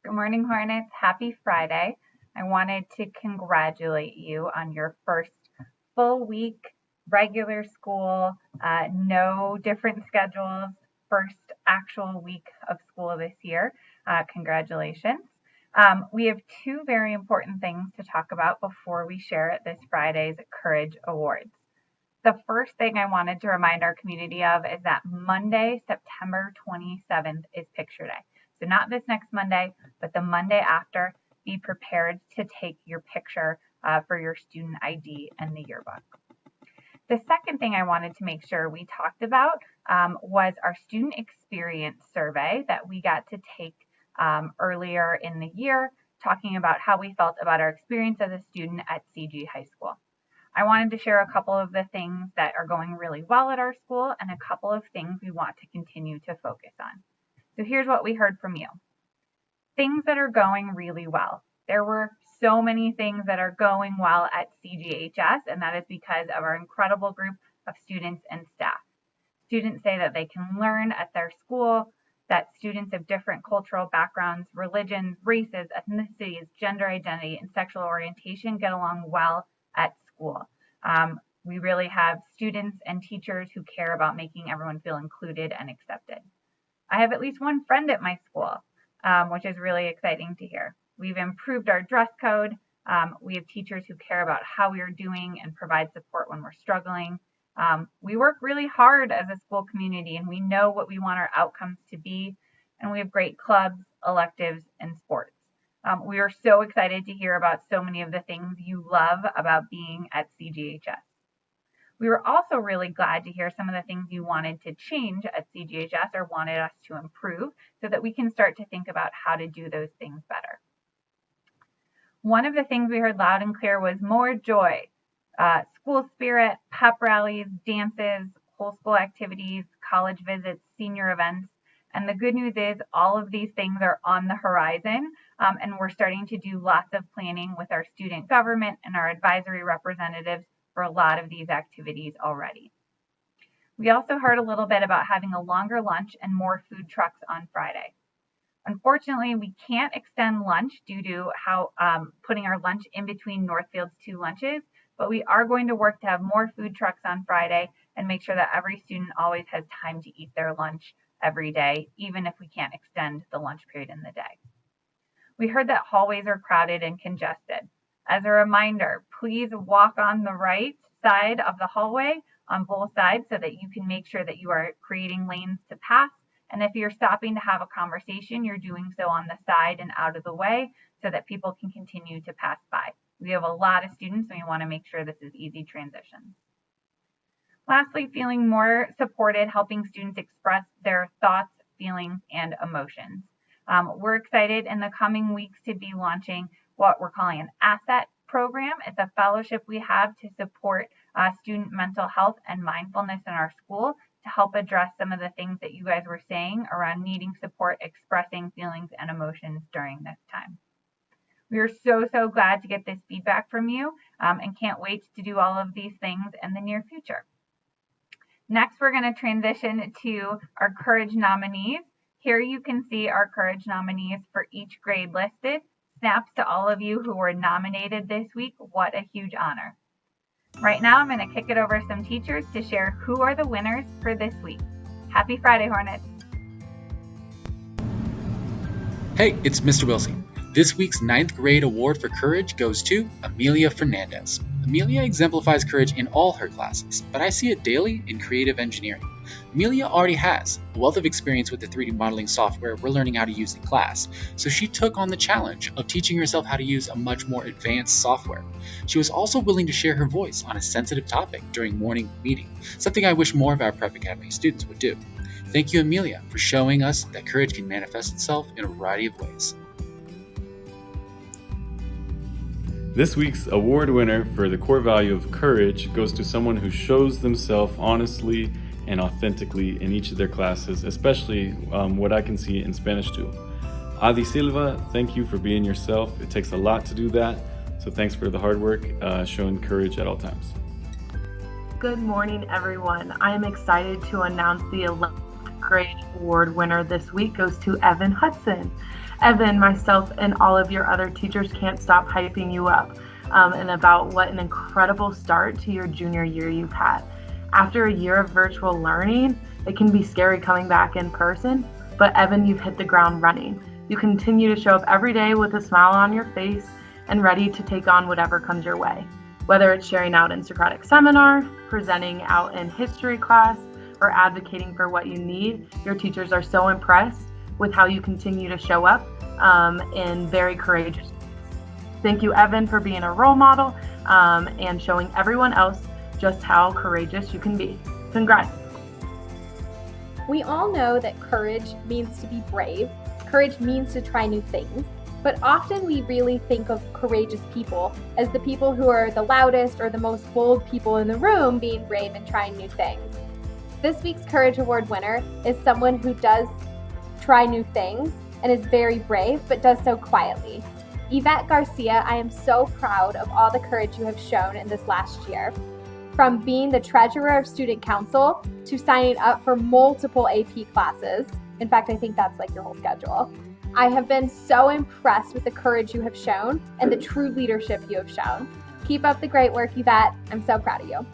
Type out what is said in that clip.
Good morning, Hornets. Happy Friday. I wanted to congratulate you on your first full week, regular school, no different schedules, first actual week of school this year. Congratulations. We have two very important things to talk about before we share this Friday's Courage Awards. The first thing I wanted to remind our community of is that Monday, September 27th is Picture Day. So not this next Monday, but the Monday after. Be prepared to take your picture for your student ID and the yearbook. The second thing I wanted to make sure we talked about was our student experience survey that we got to take earlier in the year, talking about how we felt about our experience as a student at CG High School. I wanted to share a couple of the things that are going really well at our school and a couple of things we want to continue to focus on. So here's what we heard from you. Things that are going really well. There were so many things that are going well at CGHS, and that is because of our incredible group of students and staff. Students say that they can learn at their school, that students of different cultural backgrounds, religions, races, ethnicities, gender identity, and sexual orientation get along well at school. We really have students and teachers who care about making everyone feel included and accepted. I have at least one friend at my school, which is really exciting to hear. We've improved our dress code. We have teachers who care about how we are doing and provide support when we're struggling. We work really hard as a school community, and we know what we want our outcomes to be. And we have great clubs, electives, and sports. We are so excited to hear about so many of the things you love about being at CGHS. We were also really glad to hear some of the things you wanted to change at CGHS or wanted us to improve so that we can start to think about how to do those things better. One of the things we heard loud and clear was more joy, school spirit, pep rallies, dances, whole school activities, college visits, senior events. And the good news is all of these things are on the horizon, and we're starting to do lots of planning with our student government and our advisory representatives for a lot of these activities already. We also heard a little bit about having a longer lunch and more food trucks on Friday. Unfortunately, we can't extend lunch due to how putting our lunch in between Northfield's two lunches, but we are going to work to have more food trucks on Friday and make sure that every student always has time to eat their lunch every day, even if we can't extend the lunch period in the day. We heard that hallways are crowded and congested. As a reminder, please walk on the right side of the hallway on both sides so that you can make sure that you are creating lanes to pass. And if you're stopping to have a conversation, you're doing so on the side and out of the way so that people can continue to pass by. We have a lot of students, and we want to make sure this is easy transitions. Lastly, feeling more supported, helping students express their thoughts, feelings, and emotions. We're excited in the coming weeks to be launching what we're calling an asset program. It's a fellowship we have to support student mental health and mindfulness in our school to help address some of the things that you guys were saying around needing support, expressing feelings and emotions during this time. We are so glad to get this feedback from you and can't wait to do all of these things in the near future. Next, we're going to transition to our Courage nominees. Here you can see our Courage nominees for each grade listed. Snaps to all of you who were nominated this week. What a huge honor. Right now, I'm going to kick it over to some teachers to share who are the winners for this week. Happy Friday, Hornets. Hey, it's Mr. Wilson. This week's 9th grade award for courage goes to Amelia Fernandez. Amelia exemplifies courage in all her classes, but I see it daily in creative engineering. Amelia already has a wealth of experience with the 3D modeling software we're learning how to use in class, so she took on the challenge of teaching herself how to use a much more advanced software. She was also willing to share her voice on a sensitive topic during morning meeting, something I wish more of our Prep Academy students would do. Thank you, Amelia, for showing us that courage can manifest itself in a variety of ways. This week's award winner for the core value of courage goes to someone who shows themselves honestly and authentically in each of their classes, especially what I can see in Spanish too. Adi Silva, thank you for being yourself. It takes a lot to do that, so thanks for the hard work, showing courage at all times. Good morning, everyone. I am excited to announce the 11th grade award winner this week goes to Evan Hudson. Evan, myself, and all of your other teachers can't stop hyping you up and about what an incredible start to your junior year you've had. After a year of virtual learning, it can be scary coming back in person, but Evan, you've hit the ground running. You continue to show up every day with a smile on your face and ready to take on whatever comes your way. Whether it's sharing out in Socratic seminar, presenting out in history class, or advocating for what you need, your teachers are so impressed with how you continue to show up and very courageous. Thank you, Evan, for being a role model and showing everyone else just how courageous you can be. Congrats. We all know that courage means to be brave. Courage means to try new things. But often we really think of courageous people as the people who are the loudest or the most bold people in the room being brave and trying new things. This week's Courage Award winner is someone who does try new things and is very brave, but does so quietly. Yvette Garcia, I am so proud of all the courage you have shown in this last year. From being the treasurer of student council to signing up for multiple AP classes. In fact, I think that's like your whole schedule. I have been so impressed with the courage you have shown and the true leadership you have shown. Keep up the great work, Yvette. I'm so proud of you.